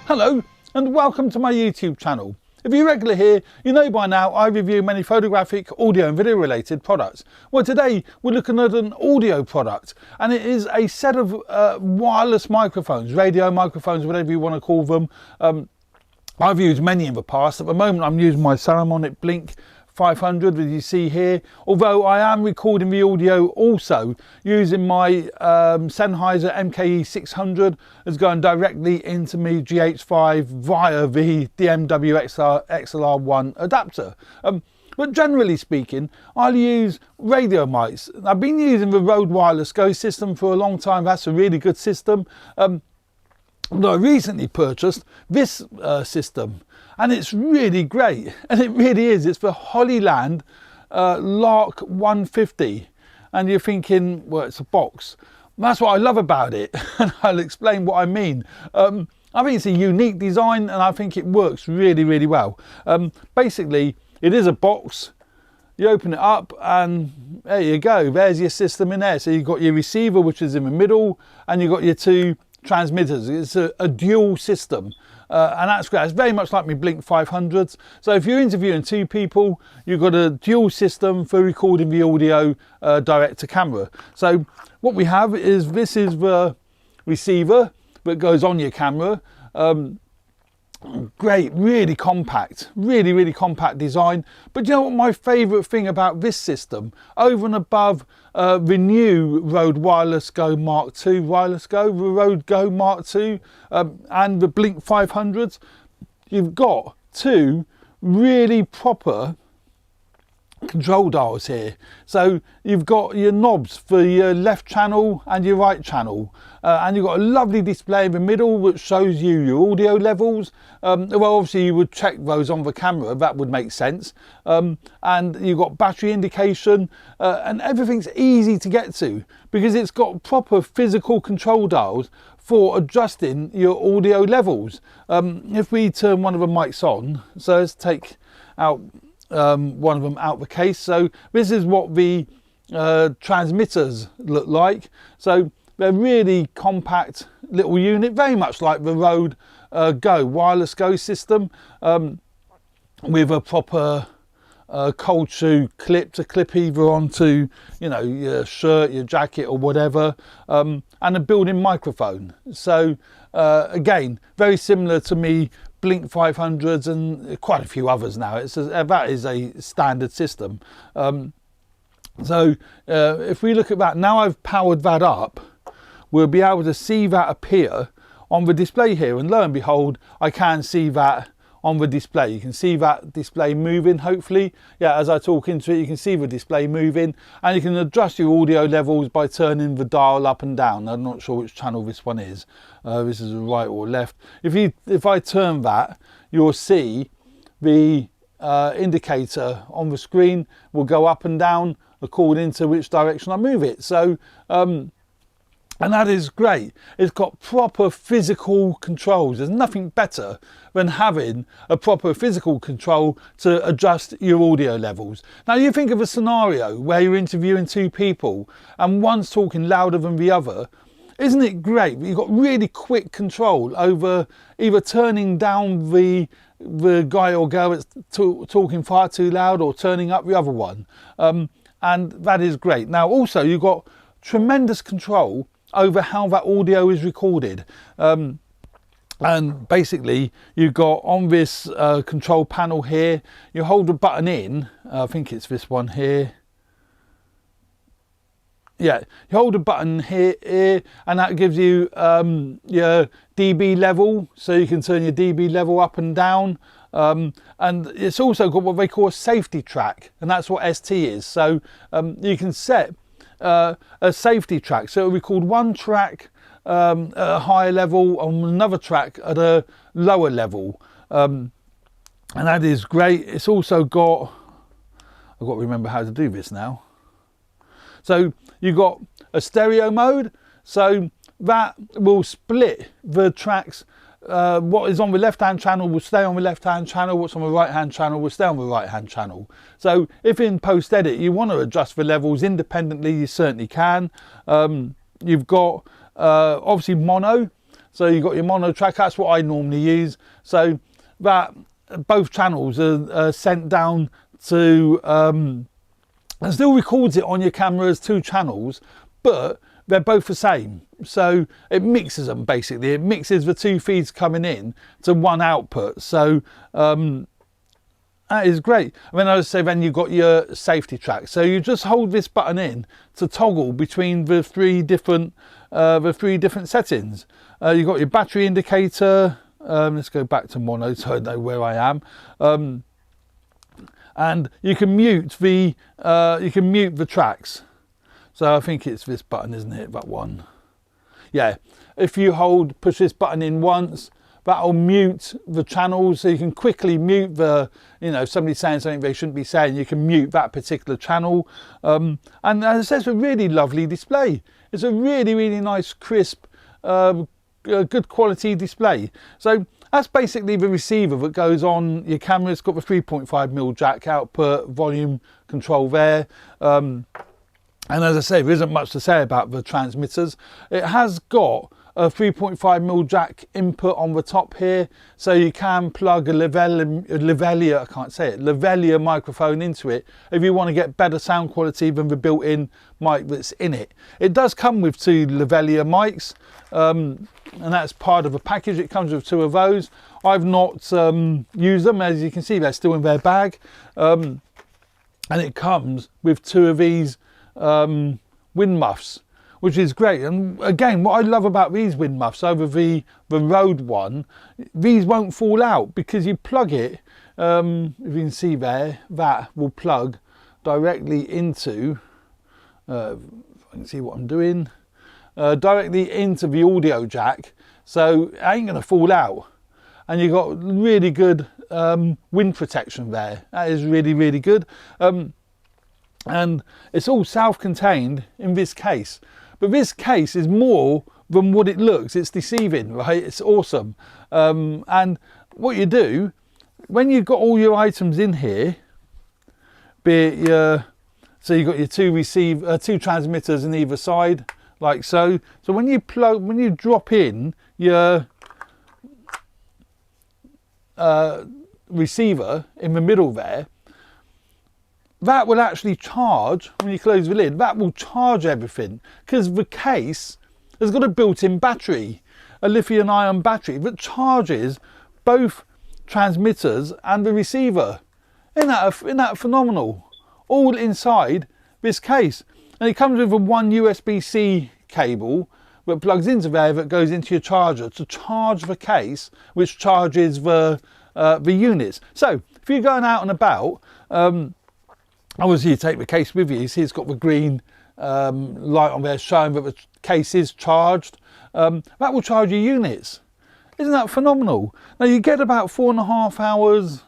Hello and welcome to my YouTube channel. If you're regular here, you know by now I review many photographic, audio and video related products. Well, today we're looking at an audio product, and it is a set of wireless microphones, radio microphones, whatever you want to call them. I've used many in the past. At the moment I'm using my Saramonic Blink 500 as you see here, although I am recording the audio also using my Sennheiser MKE 600 as going directly into my GH5 via the DMW XLR1 adapter. But generally speaking, I'll use radio mics. I've been using the Rode Wireless Go system for a long time. That's a really good system. I recently purchased this system, and it's really great, and it really is. It's the Hollyland Lark 150, and you're thinking, well, it's a box. That's what I love about it, and I'll explain what I mean. I think it's a unique design, and I think it works really, really well. Basically, it is a box. You open it up and there you go, there's your system in there. So you've got your receiver, which is in the middle, and you've got your two transmitters. It's a dual system, and that's great. It's very much like my Blink 500s. So if you're interviewing two people, you've got a dual system for recording the audio direct to camera. So what we have is, this is the receiver that goes on your camera. Great, really compact, really compact design. But you know what my favorite thing about this system, over and above the new Rode Wireless Go Mark II, the Rode Go Mark II and the Blink 500s, you've got two really proper control dials here. So you've got your knobs for your left channel and your right channel, and you've got a lovely display in the middle which shows you your audio levels. Well, obviously you would check those on the camera, that would make sense. And you've got battery indication, and everything's easy to get to because it's got proper physical control dials for adjusting your audio levels. If we turn one of the mics on, so let's take out one of them out the case. So this is what the transmitters look like. So they're really compact little unit, very much like the Rode Go Wireless Go system, with a proper cold shoe clip to clip either onto, you know, your shirt, your jacket or whatever, and a built-in microphone. So again, very similar to me Blink 500s and quite a few others now. That is a standard system. So if we look at that, now I've powered that up, we'll be able to see that appear on the display here, and lo and behold, I can see that on the display. You can see that display moving, hopefully. Yeah, as I talk into it, you can see the display moving, and you can adjust your audio levels by turning the dial up and down. I'm not sure which channel this one is. This is right or left. If I turn that, you'll see the indicator on the screen will go up and down according to which direction I move it. So and that is great. It's got proper physical controls. There's nothing better than having a proper physical control to adjust your audio levels. Now you think of a scenario where you're interviewing two people and one's talking louder than the other. Isn't it great? You've got really quick control over either turning down the guy or girl that's talking far too loud, or turning up the other one. And that is great. Now also you've got tremendous control over how that audio is recorded. And basically you've got on this control panel here, you hold the button in, I think it's this one here. Yeah, you hold a button here, and that gives you your dB level, so you can turn your dB level up and down. And it's also got what they call a safety track, and that's what ST is. So you can set a safety track, so it'll record one track at a higher level and another track at a lower level, and that is great. It's also got, I've got to remember how to do this now. So you've got a stereo mode, so that will split the tracks. What is on the left hand channel will stay on the left hand channel, what's on the right hand channel will stay on the right hand channel. So if in post edit you want to adjust the levels independently, you certainly can. You've got obviously mono, So you've got your mono track, that's what I normally use. So that both channels are sent down to, and still records it on your camera as 2 channels, but they're both the same. So it mixes them basically. It mixes the 2 feeds coming in to 1 output. So that is great. And then I would say then you've got your safety track. So you just hold this button in to toggle between the 3 different settings. You've got your battery indicator. Let's go back to mono so I know where I am. And you can mute the tracks. So I think it's this button, isn't it? That one. Yeah. If you push this button in once, that'll mute the channels, so you can quickly mute the, if somebody's saying something they shouldn't be saying, you can mute that particular channel. And as I said, it's a really lovely display. It's a really, really nice, crisp, good quality display. So that's basically the receiver that goes on your camera. It's got the 3.5mm jack output, volume control there. And as I say, there isn't much to say about the transmitters. It has got a 3.5mm jack input on the top here, so you can plug a Lavalier microphone into it if you want to get better sound quality than the built-in mic that's in it. It does come with 2 Lavalier mics, and that's part of the package. It comes with 2 of those. I've not used them. As you can see, they're still in their bag, and it comes with 2 of these wind muffs, which is great. And again, what I love about these wind muffs over the Rode one, these won't fall out because you plug it, if you can see there, that will plug directly into, if I can see what I'm doing, directly into the audio jack, so it ain't going to fall out. And you've got really good wind protection there. That is really, really good. And it's all self-contained in this case. But this case is more than what it looks. It's deceiving, right? It's awesome. And what you do, when you've got all your items in here, be it so you've got your 2 transmitters on either side, like so. So when you drop in your receiver in the middle there, that will actually charge, when you close the lid, that will charge everything, because the case has got a built-in battery, a lithium-ion battery that charges both transmitters and the receiver. Isn't that phenomenal? All inside this case. And it comes with a 1 USB-C cable that plugs into there, that goes into your charger to charge the case, which charges the units. So if you're going out and about, obviously you take the case with you. You see it's got the green light on there showing that the case is charged. That will charge your units. Isn't that phenomenal? Now you get about 4.5 hours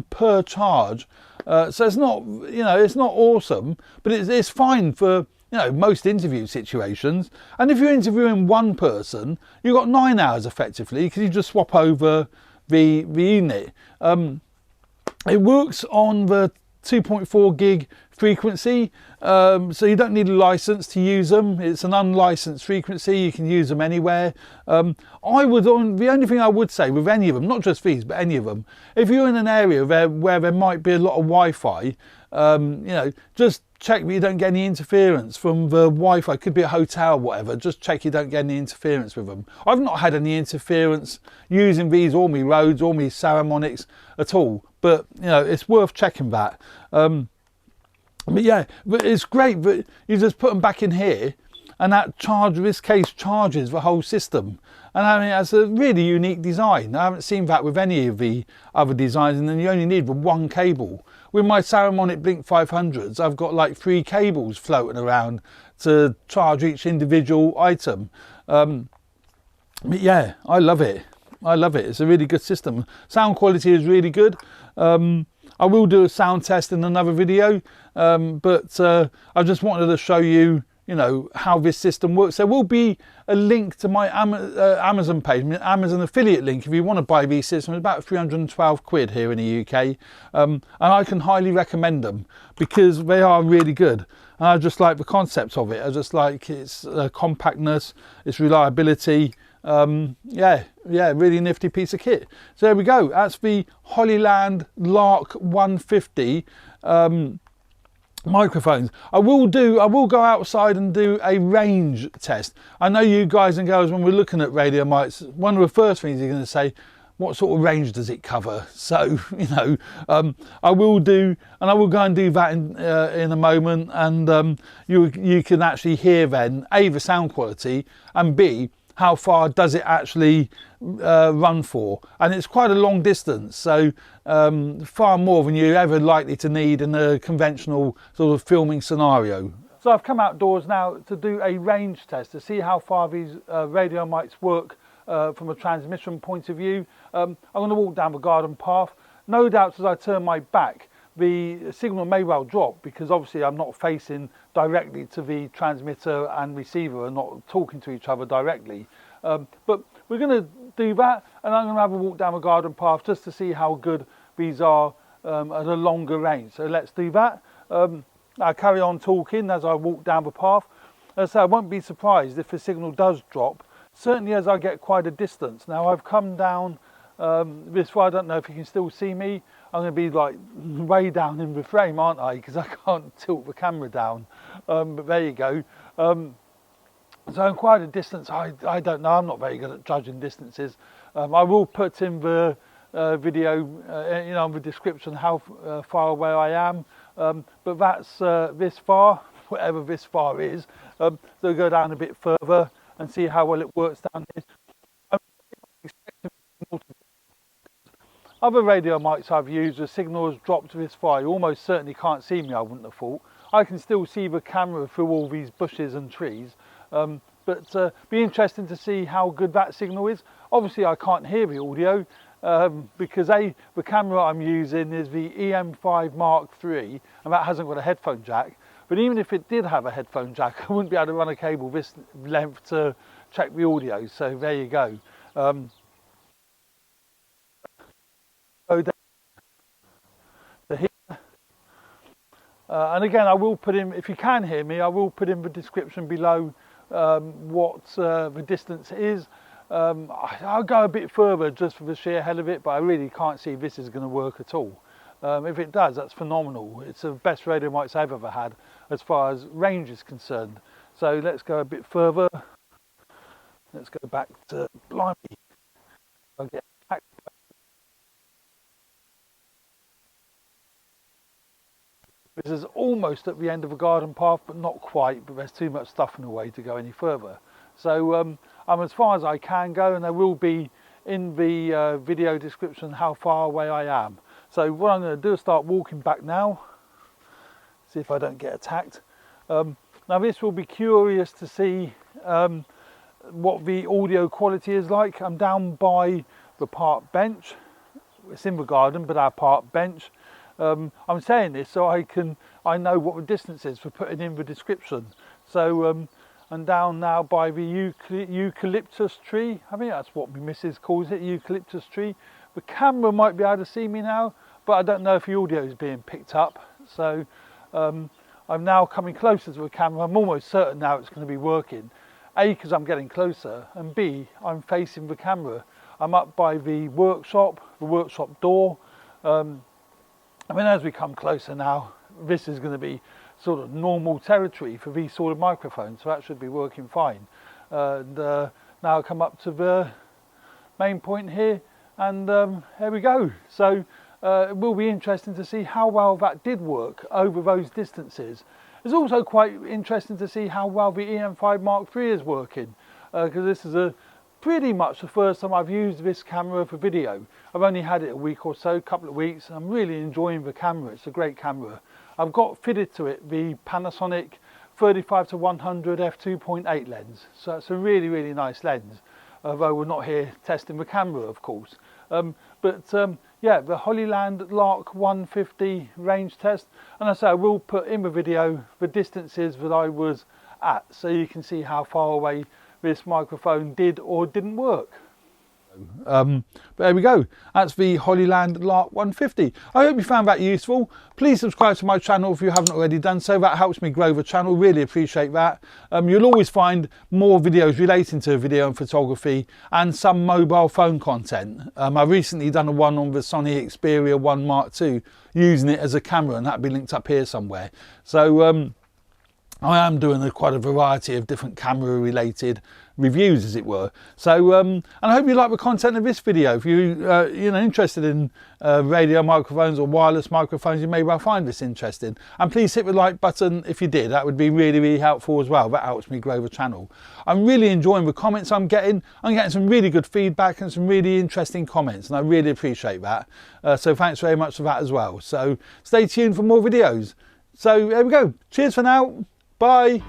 per charge. So it's not, it's not awesome, but it's fine for, most interview situations. And if you're interviewing one person, you've got 9 hours effectively, because you just swap over the unit. It works on the 2.4 gig frequency, so you don't need a license to use them. It's an unlicensed frequency. You can use them anywhere. The only thing I would say with any of them, not just these, but any of them, if you're in an area where there might be a lot of Wi-Fi, just check that you don't get any interference from the Wi-Fi. Could be a hotel, whatever. Just check you don't get any interference with them. I've not had any interference using these or me Rodes or me Saramonics at all, but it's worth checking that. But yeah, but it's great that you just put them back in here, and this case charges the whole system. And I mean, it's a really unique design. I haven't seen that with any of the other designs, and then you only need the 1 cable. With my Saramonic Blink 500s, I've got like 3 cables floating around to charge each individual item. But yeah, I love it. It's a really good system. Sound quality is really good. I will do a sound test in another video, but I just wanted to show you, how this system works. There will be a link to my Amazon page, Amazon affiliate link, if you want to buy these systems. About 312 quid here in the UK, and I can highly recommend them because they are really good. And I just like the concept of it. I just like its compactness, its reliability. Yeah, really nifty piece of kit. So there we go. That's the Hollyland Lark 150 microphones. I will go outside and do a range test. I know you guys and girls, when we're looking at radio mics, one of the first things you're going to say, what sort of range does it cover? So, you know, I will go and do that in a moment, and you can actually hear then A, the sound quality, and B, how far does it actually run for. And it's quite a long distance, so far more than you're ever likely to need in a conventional sort of filming scenario. So I've come outdoors now to do a range test to see how far these radio mics work from a transmission point of view. I'm going to walk down the garden path. No doubt as I turn my back, the signal may well drop, because obviously I'm not facing directly to the transmitter and receiver and not talking to each other directly. But we're going to do that, and I'm going to have a walk down the garden path just to see how good these are at a longer range. So let's do that. I'll carry on talking as I walk down the path. So I won't be surprised if the signal does drop, certainly as I get quite a distance. Now I've come down this way. I don't know if you can still see me. I'm going to be like way down in the frame, aren't I? Because I can't tilt the camera down. But there you go. So I'm quite a distance. I don't know. I'm not very good at judging distances. I will put in the video, you know, in the description how far away I am. But that's this far, whatever this far is. So we'll go down a bit further and see how well it works down here. Other radio mics I've used, the signal has dropped this far. You almost certainly can't see me, I wouldn't have thought. I can still see the camera through all these bushes and trees. But be interesting to see how good that signal is. Obviously I can't hear the audio because the camera I'm using is the EM5 Mark III, and that hasn't got a headphone jack. But even if it did have a headphone jack, I wouldn't be able to run a cable this length to check the audio. So there you go. Go down to here. And again, I will put in, if you can hear me, I will put in the description below what the distance is. I'll go a bit further just for the sheer hell of it, but I really can't see if this is going to work at all. If it does, that's phenomenal. It's the best radio mics I've ever had as far as range is concerned. So let's go a bit further. Let's go back to blimey. I'll get back. This is almost at the end of the garden path, but not quite, but there's too much stuff in the way to go any further. So I'm as far as I can go, and there will be in the video description how far away I am. So what I'm going to do is start walking back now, see if I don't get attacked. Now this will be curious to see what the audio quality is like. I'm down by the park bench. It's in the garden, but our park bench. I'm saying this so I know what the distance is for putting in the description. So I'm down now by the eucalyptus tree. I think that's what my missus calls it, eucalyptus tree. The camera might be able to see me now, but I don't know if the audio is being picked up. So I'm now coming closer to the camera. I'm almost certain now it's going to be working. A, because I'm getting closer, and B, I'm facing the camera. I'm up by the workshop door. I mean, as we come closer now, this is going to be sort of normal territory for these sort of microphones, so that should be working fine. And now I come up to the main point here, and here we go. So it will be interesting to see how well that did work over those distances. It's also quite interesting to see how well the EM5 Mark III is working, because this is pretty much the first time I've used this camera for video. I've only had it a week or so, a couple of weeks. I'm really enjoying the camera. It's a great camera. I've got fitted to it the Panasonic 35-100 f2.8 lens. So it's a really, really nice lens, although we're not here testing the camera, of course. Yeah, the Hollyland Lark 150 range test. And I say I will put in the video the distances that I was at, so you can see how far away this microphone did or didn't work. But there we go, that's the Hollyland Lark 150. I hope you found that useful. Please subscribe to my channel if you haven't already done so. That helps me grow the channel, really appreciate that. You'll always find more videos relating to video and photography and some mobile phone content. I've recently done one on the Sony Xperia 1 Mark II, using it as a camera, and that'll be linked up here somewhere. So I am doing quite a variety of different camera related reviews, as it were. So and I hope you like the content of this video. If you you know, interested in radio microphones or wireless microphones, you may well find this interesting, and please hit the like button if you did. That would be really helpful as well. That helps me grow the channel. I'm really enjoying the comments I'm getting some really good feedback and some really interesting comments, and I really appreciate that. So thanks very much for that as well. So stay tuned for more videos. So there we go, cheers for now, bye.